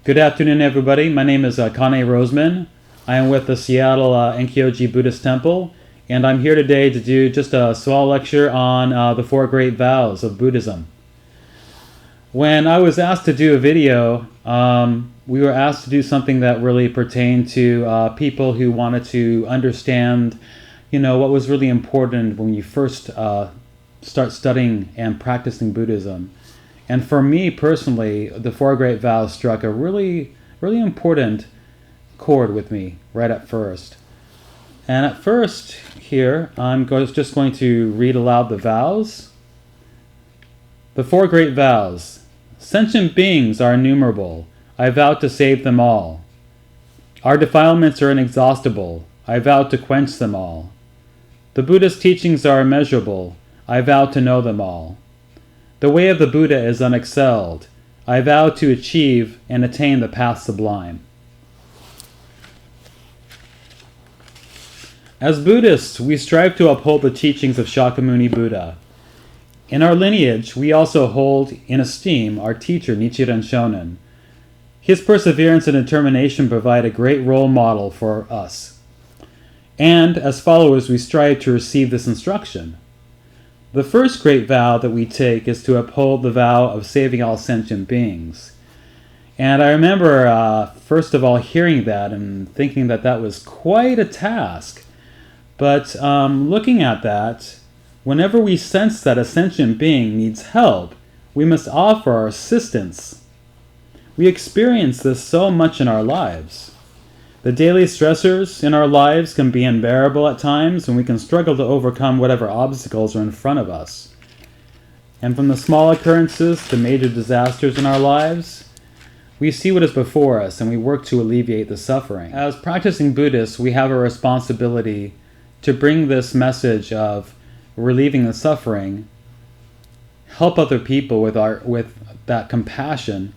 Good afternoon, everybody. My name is Kanse Rosman. I am with the Seattle Enkyoji Buddhist Temple, and I'm here today to do just a small lecture on the Four Great Vows of Buddhism. When I was asked to do a video, we were asked to do something that really pertained to people who wanted to understand, what was really important when you first start studying and practicing Buddhism. And for me personally, the Four Great Vows struck a really, really important chord with me right at first. And at first here, I'm just going to read aloud the vows. The Four Great Vows. Sentient beings are innumerable. I vow to save them all. Our defilements are inexhaustible. I vow to quench them all. The Buddha's teachings are immeasurable. I vow to know them all. The way of the Buddha is unexcelled. I vow to achieve and attain the path sublime. As Buddhists, we strive to uphold the teachings of Shakyamuni Buddha. In our lineage, we also hold in esteem our teacher Nichiren Shonin. His perseverance and determination provide a great role model for us. And as followers, we strive to receive this instruction. The first great vow that we take is to uphold the vow of saving all sentient beings. And I remember, first of all, hearing that and thinking that that was quite a task. But looking at that, whenever we sense that a sentient being needs help, we must offer our assistance. We experience this so much in our lives. The daily stressors in our lives can be unbearable at times, and we can struggle to overcome whatever obstacles are in front of us. And from the small occurrences to major disasters in our lives, we see what is before us and we work to alleviate the suffering. As practicing Buddhists, we have a responsibility to bring this message of relieving the suffering, help other people with that compassion,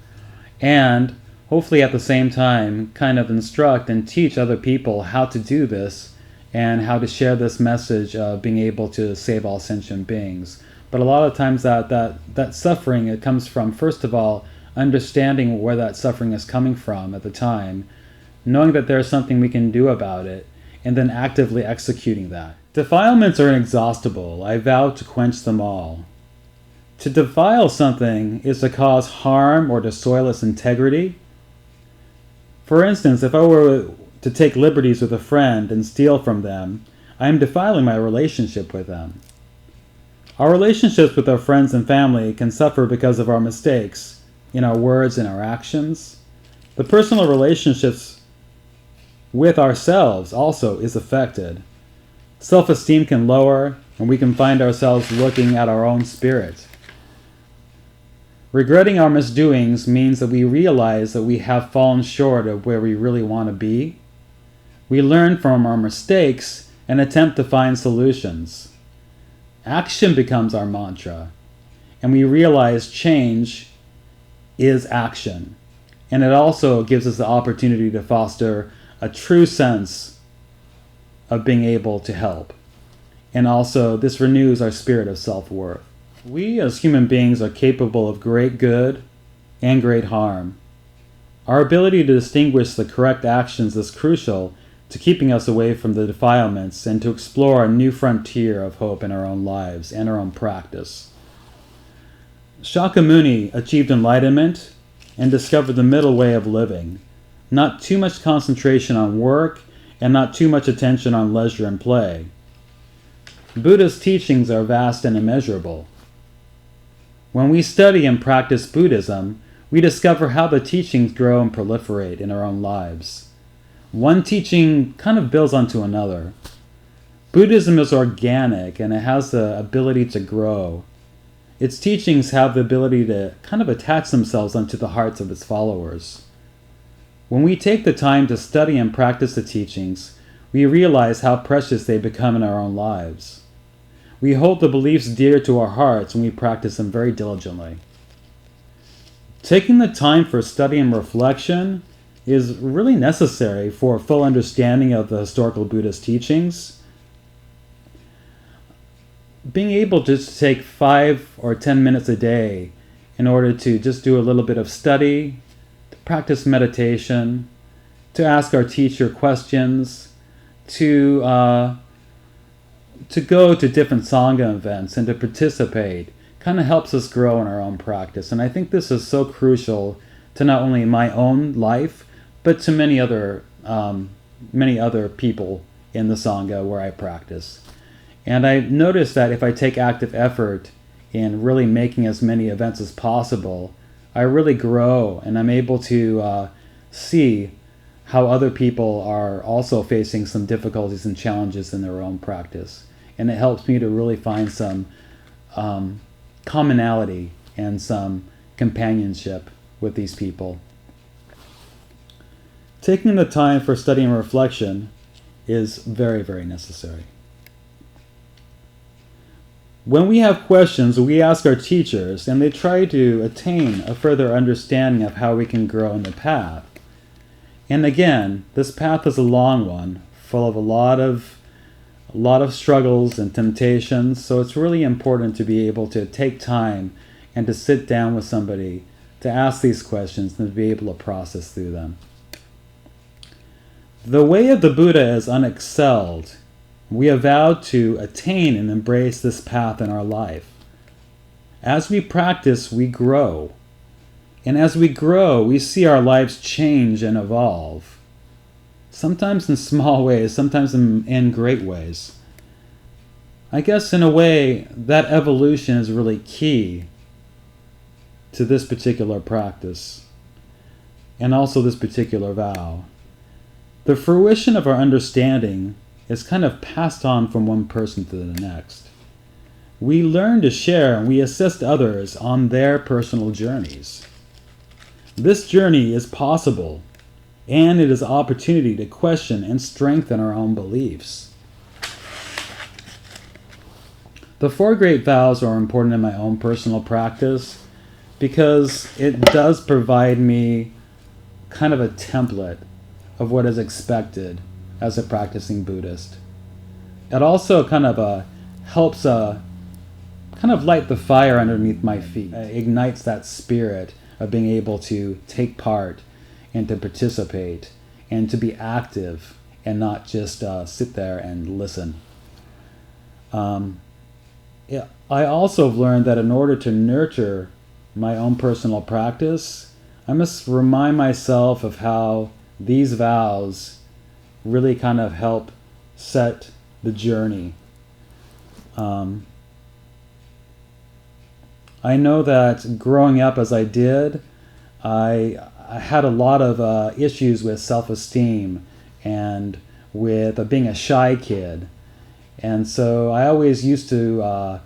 and hopefully at the same time kind of instruct and teach other people how to do this and how to share this message of being able to save all sentient beings. But a lot of times that suffering, it comes from, first of all, understanding where that suffering is coming from at the time, knowing that there's something we can do about it, and then actively executing that. Defilements are inexhaustible. I vow to quench them all. To defile something is to cause harm or to soil its integrity. For instance, if I were to take liberties with a friend and steal from them, I am defiling my relationship with them. Our relationships with our friends and family can suffer because of our mistakes in our words and our actions. The personal relationships with ourselves also is affected. Self-esteem can lower, and we can find ourselves looking at our own spirit. Regretting our misdoings means that we realize that we have fallen short of where we really want to be. We learn from our mistakes and attempt to find solutions. Action becomes our mantra, and we realize change is action. And it also gives us the opportunity to foster a true sense of being able to help. And also, this renews our spirit of self-worth. We as human beings are capable of great good and great harm. Our ability to distinguish the correct actions is crucial to keeping us away from the defilements and to explore a new frontier of hope in our own lives and our own practice. Shakyamuni achieved enlightenment and discovered the middle way of living. Not too much concentration on work and not too much attention on leisure and play. Buddha's teachings are vast and immeasurable. When we study and practice Buddhism, we discover how the teachings grow and proliferate in our own lives. One teaching kind of builds onto another. Buddhism is organic and it has the ability to grow. Its teachings have the ability to kind of attach themselves onto the hearts of its followers. When we take the time to study and practice the teachings, we realize how precious they become in our own lives. We hold the beliefs dear to our hearts and we practice them very diligently. Taking the time for study and reflection is really necessary for a full understanding of the historical Buddhist teachings. Being able just to take 5 or 10 minutes a day in order to just do a little bit of study, to practice meditation, to ask our teacher questions, to go to different Sangha events and to participate kind of helps us grow in our own practice. And I think this is so crucial to not only my own life, but to many other people in the Sangha where I practice. And I noticed that if I take active effort in really making as many events as possible, I really grow, and I'm able to see how other people are also facing some difficulties and challenges in their own practice. And it helps me to really find some commonality and some companionship with these people. Taking the time for study and reflection is very, very necessary. When we have questions, we ask our teachers, and they try to attain a further understanding of how we can grow in the path. And again, this path is a long one, full of a lot of struggles and temptations, so it's really important to be able to take time and to sit down with somebody to ask these questions and to be able to process through them. The way of the Buddha is unexcelled. We have vowed to attain and embrace this path in our life. As we practice, we grow. And as we grow, we see our lives change and evolve. Sometimes in small ways, sometimes in great ways. I guess in a way, that evolution is really key to this particular practice, and also this particular vow. The fruition of our understanding is kind of passed on from one person to the next. We learn to share and we assist others on their personal journeys. This journey is possible, and it is an opportunity to question and strengthen our own beliefs. The 4 Great Vows are important in my own personal practice because it does provide me kind of a template of what is expected as a practicing Buddhist. It also kind of helps kind of light the fire underneath my feet. It ignites that spirit of being able to take part and to participate and to be active and not just sit there and listen. I also have learned that in order to nurture my own personal practice, I must remind myself of how these vows really kind of help set the journey. I know that growing up as I did, I had a lot of issues with self-esteem and with being a shy kid. And so I always used to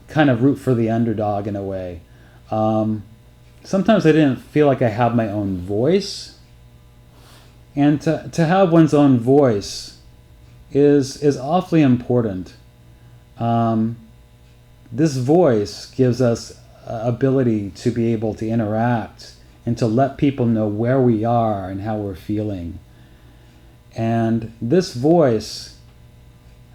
kind of root for the underdog in a way. Sometimes I didn't feel like I had my own voice. And to have one's own voice is awfully important. This voice gives us ability to be able to interact and to let people know where we are and how we're feeling. And this voice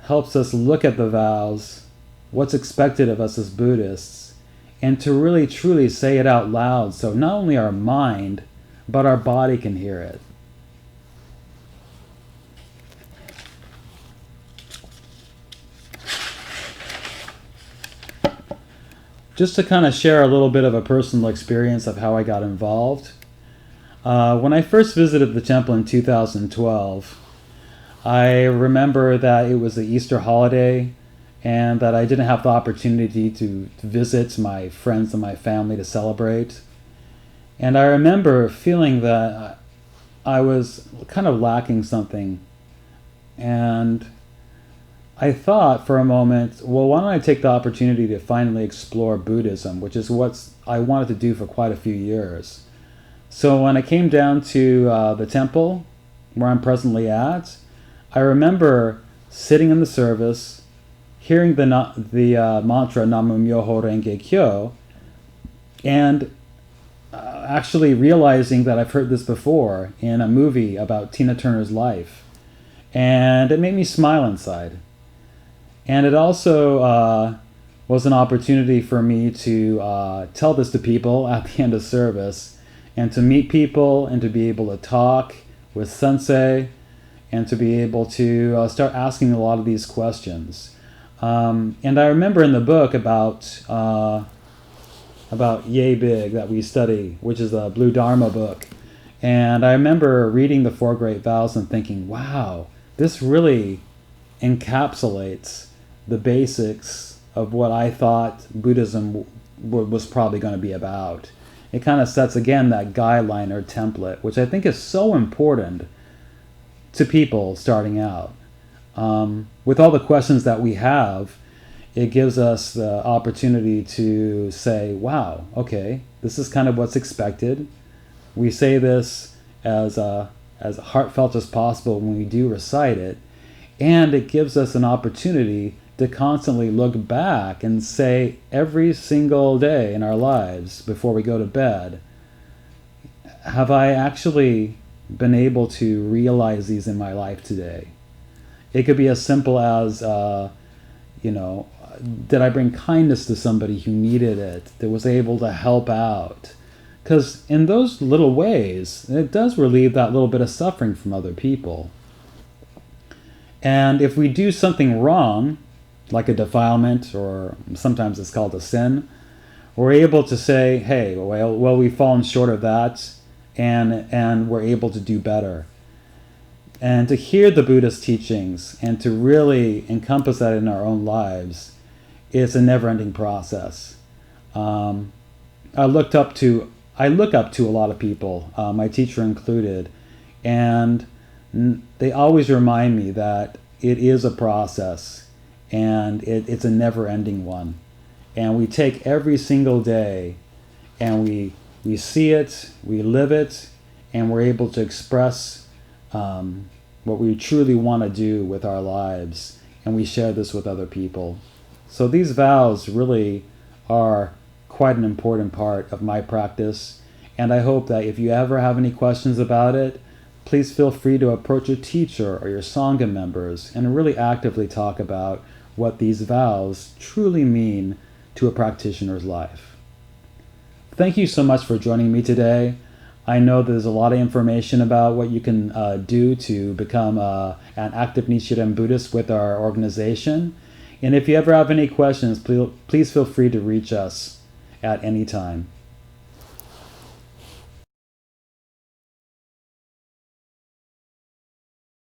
helps us look at the vows, what's expected of us as Buddhists, and to really truly say it out loud so not only our mind, but our body can hear it. Just to kind of share a little bit of a personal experience of how I got involved. When I first visited the temple in 2012, I remember that it was the Easter holiday and that I didn't have the opportunity to visit my friends and my family to celebrate. And I remember feeling that I was kind of lacking something. And I thought for a moment, well, why don't I take the opportunity to finally explore Buddhism, which is what I wanted to do for quite a few years. So when I came down to the temple, where I'm presently at, I remember sitting in the service, hearing the mantra Namu Myoho Renge Kyo, and actually realizing that I've heard this before in a movie about Tina Turner's life. And it made me smile inside. And it also was an opportunity for me to tell this to people at the end of service and to meet people and to be able to talk with sensei and to be able to start asking a lot of these questions. And I remember in the book about Yay Big that we study, which is the Blue Dharma book. And I remember reading the Four Great Vows and thinking, wow, this really encapsulates the basics of what I thought Buddhism was probably going to be about. It kind of sets, again, that guideline or template, which I think is so important to people starting out. With all the questions that we have, it gives us the opportunity to say, wow, okay, this is kind of what's expected. We say this as heartfelt as possible when we do recite it, and it gives us an opportunity to constantly look back and say every single day in our lives before we go to bed, have I actually been able to realize these in my life today? It could be as simple as, did I bring kindness to somebody who needed it, that was able to help out? Because in those little ways, it does relieve that little bit of suffering from other people. And if we do something wrong, like a defilement, or sometimes it's called a sin, we're able to say, hey, well, we've fallen short of that, and we're able to do better. And to hear the Buddha's teachings and to really encompass that in our own lives is a never-ending process. I look up to a lot of people, my teacher included, and they always remind me that it is a process, and it's a never-ending one. And we take every single day, and we see it, we live it, and we're able to express what we truly want to do with our lives, and we share this with other people. So these vows really are quite an important part of my practice, and I hope that if you ever have any questions about it, please feel free to approach a teacher or your Sangha members and really actively talk about what these vows truly mean to a practitioner's life. Thank you so much for joining me today. I know there's a lot of information about what you can do to become an active Nichiren Buddhist with our organization. And if you ever have any questions, please feel free to reach us at any time.